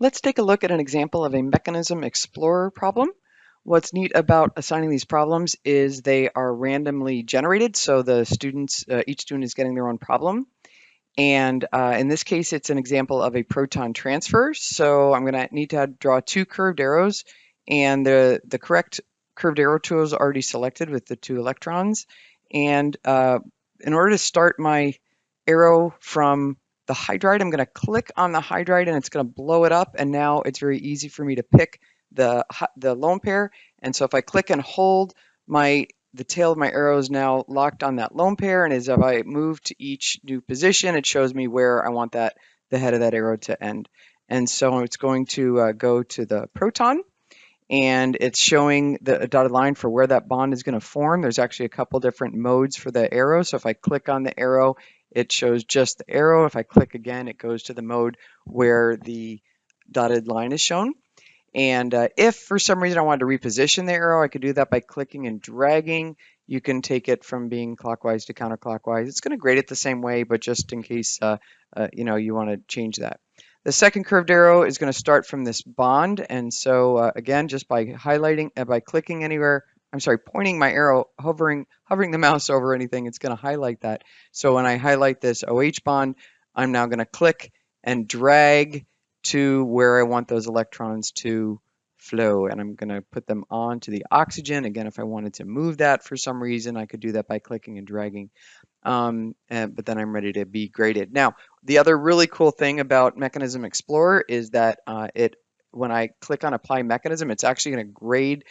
Let's take a look at an example of a mechanism explorer problem. What's neat about assigning these problems is they are randomly generated, so the students, each student is getting their own problem. And in this case, it's an example of a proton transfer. So I'm going to need to draw two curved arrows, and the correct curved arrow tool is already selected with the two electrons. And in order to start my arrow from the hydride, I'm going to click on the hydride and it's going to blow it up. And now it's very easy for me to pick the lone pair. And so if I click and hold, the tail of my arrow is now locked on that lone pair, and as if I move to each new position, it shows me where I want the head of that arrow to end. And so it's going to go to the proton, and it's showing a dotted line for where that bond is going to form. There's actually a couple different modes for the arrow. So if I click on the arrow, it shows just the arrow. If I click again, it goes to the mode where the dotted line is shown. And if for some reason I wanted to reposition the arrow, I could do that by clicking and dragging. You can take it from being clockwise to counterclockwise. It's going to grade it the same way, but just in case you want to change that. The second curved arrow is going to start from this bond, and so again, just by by clicking anywhere, pointing my arrow, hovering the mouse over anything, it's going to highlight that. So when I highlight this OH bond, I'm now going to click and drag to where I want those electrons to flow, and I'm going to put them onto the oxygen. Again, if I wanted to move that for some reason, I could do that by clicking and dragging. But then I'm ready to be graded. Now, the other really cool thing about Mechanism Explorer is that when I click on Apply Mechanism, it's actually going to grade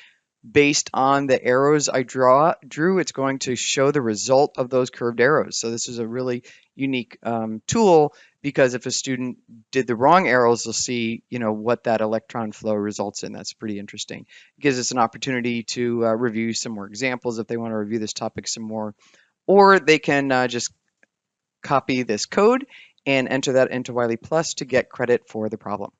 based on the arrows I drew. It's going to show the result of those curved arrows. So this is a really unique tool, because if a student did the wrong arrows, they'll see, what that electron flow results in. That's pretty interesting. It gives us an opportunity to review some more examples if they want to review this topic some more, or they can just copy this code and enter that into Wiley Plus to get credit for the problem.